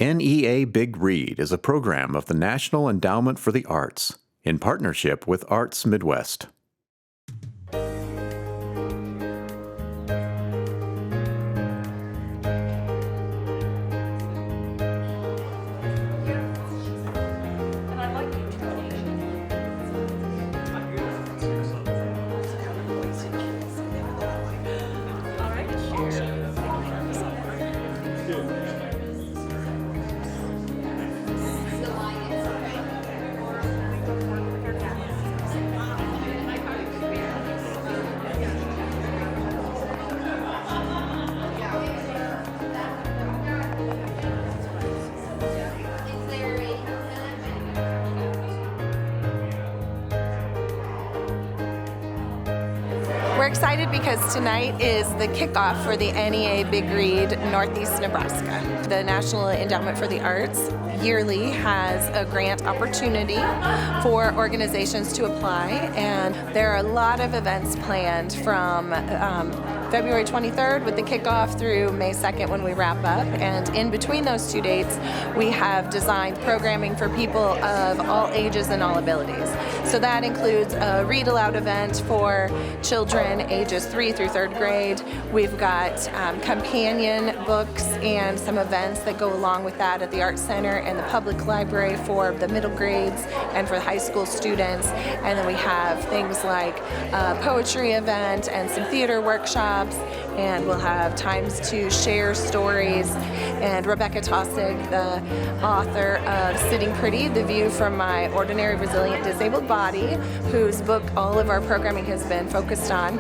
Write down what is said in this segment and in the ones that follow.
NEA Big Read is a program of the National Endowment for the Arts in partnership with Arts Midwest. We're excited because tonight is the kickoff for the NEA Big Read Northeast Nebraska. The National Endowment for the Arts yearly has a grant opportunity for organizations to apply, and there are a lot of events planned from February 23rd with the kickoff through May 2nd when we wrap up. And in between those two dates, we have designed programming for people of all ages and all abilities. So that includes a read aloud event for children ages 3 through 3rd grade. We've got companion books and some events that go along with that at the Arts Center and the public library for the middle grades and for the high school students. And then we have things like a poetry event and some theater workshops. And we'll have times to share stories. And Rebecca Tossig, the author of Sitting Pretty, The View from My Ordinary Resilient Disabled Body, whose book all of our programming has been focused on,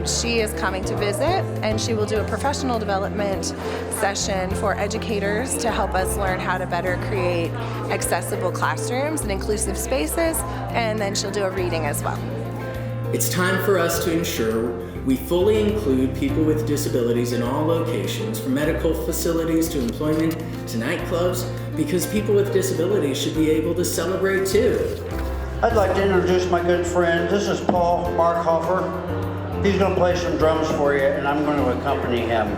she is coming to visit, and she will do a professional development session for educators to help us learn how to better create accessible classrooms and inclusive spaces, and then she'll do a reading as well. It's time for us to ensure we fully include people with disabilities in all locations, from medical facilities to employment to nightclubs, because people with disabilities should be able to celebrate too. I'd like to introduce my good friend. This is Paul Markhofer. He's going to play some drums for you, and I'm going to accompany him.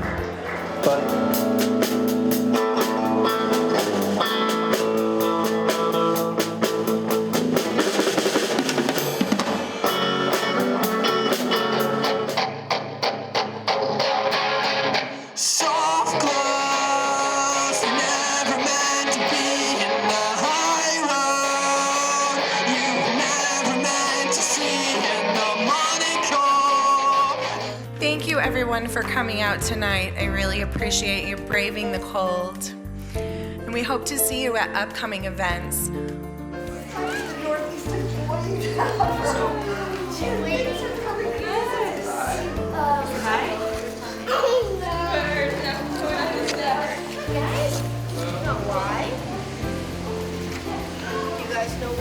Thank you everyone for coming out tonight. I really appreciate you braving the cold. And we hope to see you at upcoming events. You guys know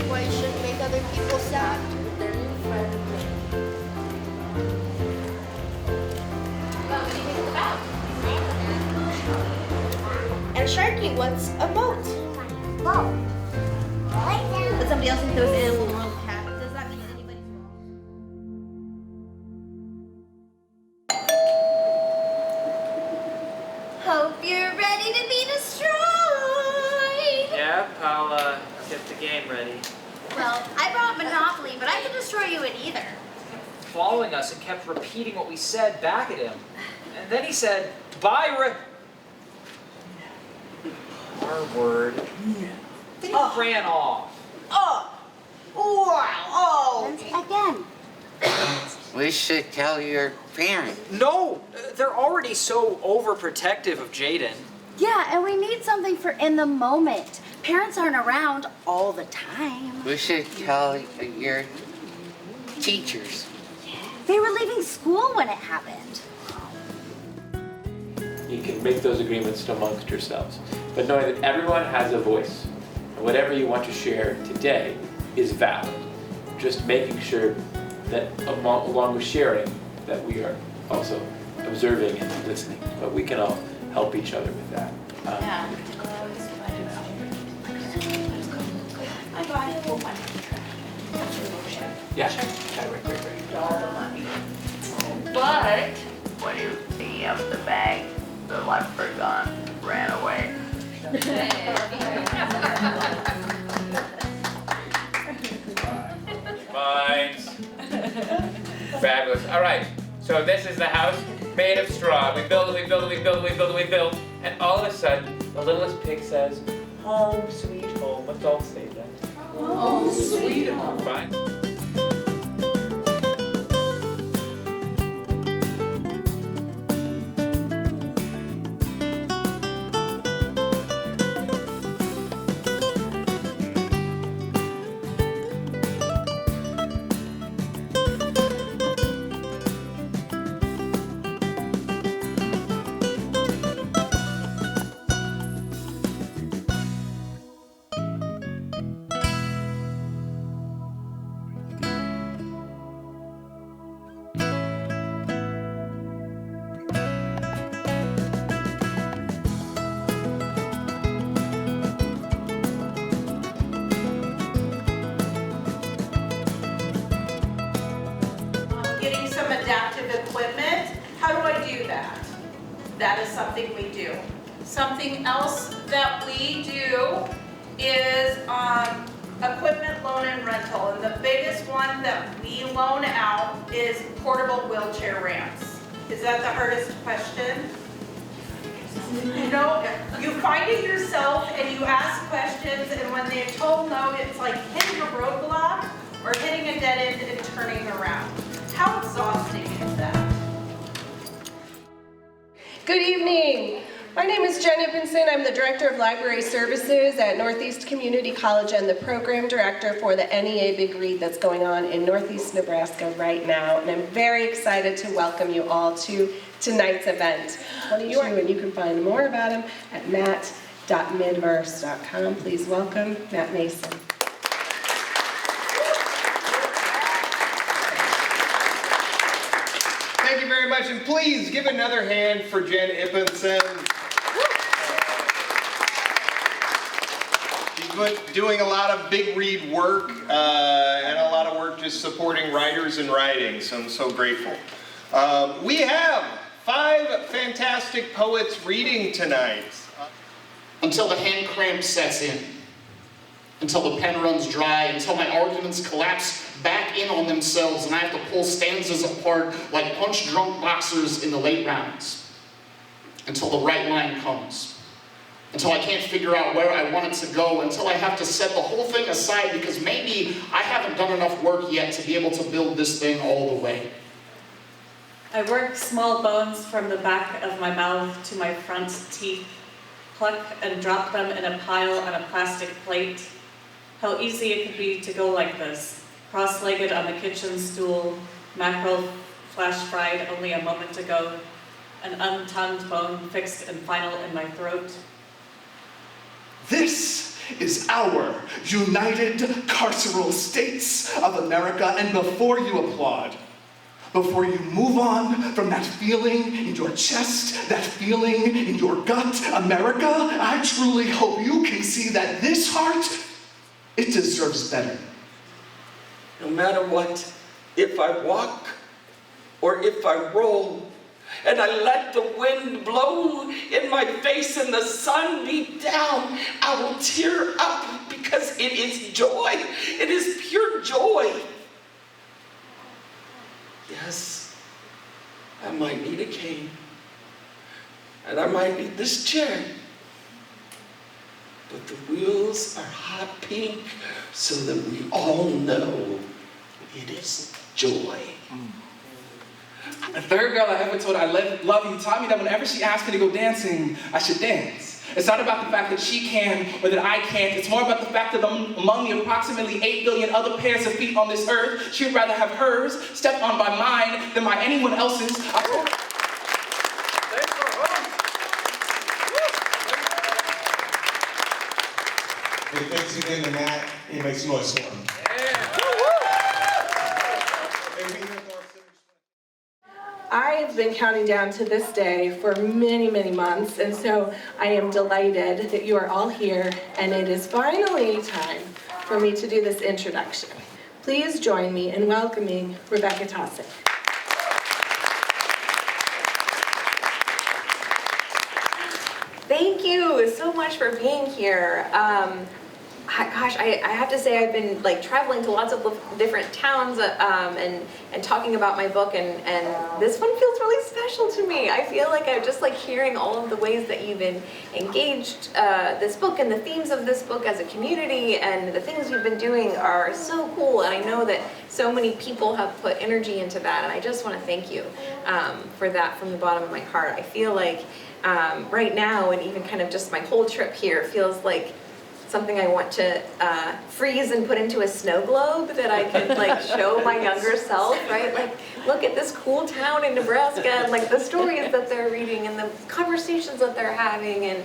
why you shouldn't make other people sad? They're new friends. And Sharky, what's a boat? Boat. But somebody else think those animal world cat. Does that mean anybody's wrong? Hope you're ready to be destroyed. Yep, I'll get the game ready. Well, I brought Monopoly, but I can destroy you in either. Following us and kept repeating what we said back at him. And then he said, bye, our word. Then he ran off. Again. We should tell your parents. No, they're already so overprotective of Jaden. Yeah, and we need something for in the moment. Parents aren't around all the time. We should tell your teachers. They were leaving school when it happened. You can make those agreements amongst yourselves. But knowing that everyone has a voice, and whatever you want to share today is valid. Just making sure that along with sharing, that we are also observing and listening. But we can all help each other with that. Yeah. Right. All the money. But when you see him, the bag, the leprechaun ran away. Mines. Fabulous. All right. So this is the house made of straw. We build it, we build it, we build it, we build it, we build. And all of a sudden, the littlest pig says, home, sweet home. Let's all say that. Home, sweet home. Fine. Getting some adaptive equipment. How do I do that? That is something we do. Something else that we do is equipment loan and rental. And the biggest one that we loan out is portable wheelchair ramps. Is that the hardest question? No, you find it yourself and you ask questions, and when they're told no, it's like hitting a roadblock or hitting a dead end and turning around. How exhausting is that? Good evening. My name is Jen Ippenson. I'm the Director of Library Services at Northeast Community College and the Program Director for the NEA Big Read that's going on in Northeast Nebraska right now. And I'm very excited to welcome you all to tonight's event. And you can find more about him at matt.midverse.com. Please welcome Matt Mason. Thank you very much, and please give another hand for Jen Ippenson. She's doing a lot of Big Read work and a lot of work just supporting writers and writing, so I'm so grateful. We have 5 fantastic poets reading tonight. Until the hand cramp sets in, until the pen runs dry, until my arguments collapse back in on themselves and I have to pull stanzas apart like punch-drunk boxers in the late rounds. Until the right line comes. Until I can't figure out where I want it to go, until I have to set the whole thing aside because maybe I haven't done enough work yet to be able to build this thing all the way. I work small bones from the back of my mouth to my front teeth, pluck and drop them in a pile on a plastic plate. How easy it could be to go like this, cross-legged on the kitchen stool, mackerel flash fried only a moment ago, an untongued bone fixed and final in my throat. This is our United Carceral States of America, and before you applaud, before you move on from that feeling in your chest, that feeling in your gut, America, I truly hope you can see that this heart, it deserves better. No matter what, if I walk or if I roll, and I let the wind blow in my face and the sun beat down, I will tear up because it is joy. It is pure joy. Yes, I might need a cane, and I might need this chair, but the wheels are hot pink so that we all know it is joy. The third girl I ever told I love you taught me that whenever she asked me to go dancing, I should dance. It's not about the fact that she can or that I can't. It's more about the fact that among the approximately 8 billion other pairs of feet on this earth, she would rather have hers stepped on by mine than by anyone else's. Hey, thanks again to Matt. He makes noise for him. I have been counting down to this day for many, many months, and so I am delighted that you are all here, and it is finally time for me to do this introduction. Please join me in welcoming Rebecca Tosick. Thank you so much for being here. I have to say I've been like traveling to lots of different towns and talking about my book, and this one feels really special to me. I feel like I'm just like hearing all of the ways that you've been engaged this book and the themes of this book as a community, and the things you've been doing are so cool, and I know that so many people have put energy into that, and I just want to thank you for that from the bottom of my heart. I feel like right now, and even kind of just my whole trip here, feels like something I want to freeze and put into a snow globe that I can like show my younger self, right? Like, look at this cool town in Nebraska, and like the stories that they're reading and the conversations that they're having. And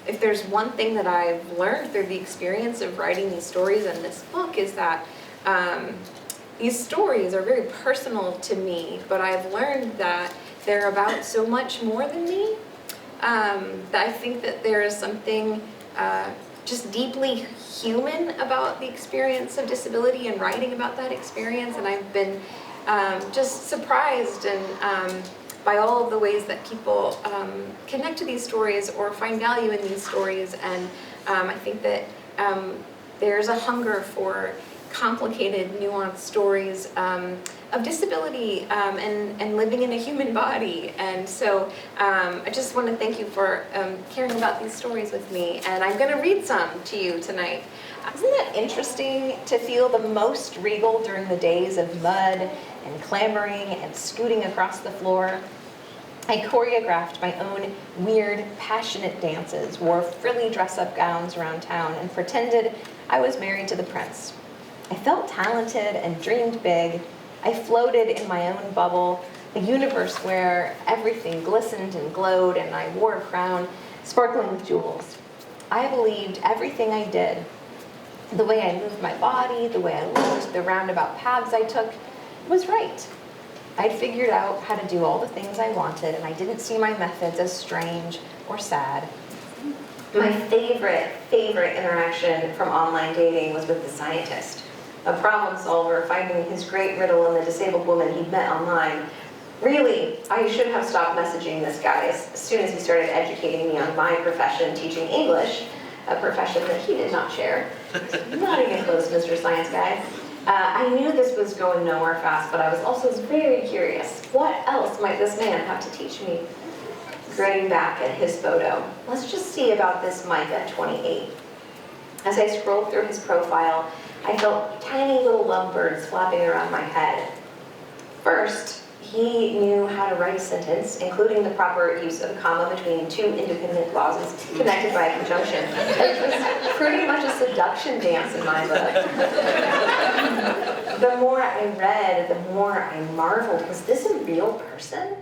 if there's one thing that I've learned through the experience of writing these stories in this book is that these stories are very personal to me, but I've learned that they're about so much more than me. That I think that there is something just deeply human about the experience of disability and writing about that experience, and I've been just surprised and by all of the ways that people connect to these stories or find value in these stories, and I think that there's a hunger for complicated, nuanced stories of disability and living in a human body. And so I just want to thank you for caring about these stories with me. And I'm going to read some to you tonight. Isn't it interesting to feel the most regal during the days of mud and clambering and scooting across the floor? I choreographed my own weird, passionate dances, wore frilly dress-up gowns around town, and pretended I was married to the prince. I felt talented and dreamed big. I floated in my own bubble, a universe where everything glistened and glowed, and I wore a crown sparkling with jewels. I believed everything I did, the way I moved my body, the way I looked, the roundabout paths I took, was right. I'd figured out how to do all the things I wanted, and I didn't see my methods as strange or sad. My favorite interaction from online dating was with the scientist, a problem solver finding his great riddle in the disabled woman he'd met online. Really, I should have stopped messaging this guy as soon as he started educating me on my profession, teaching English, a profession that he did not share. Not even close, Mr. Science Guy. I knew this was going nowhere fast, but I was also very curious. What else might this man have to teach me? Grading back at his photo. Let's just see about this Micah 28. As I scrolled through his profile, I felt tiny little lovebirds flapping around my head. First, he knew how to write a sentence, including the proper use of a comma between two independent clauses connected by a conjunction. It was pretty much a seduction dance in my book. The more I read, the more I marveled. Was this a real person?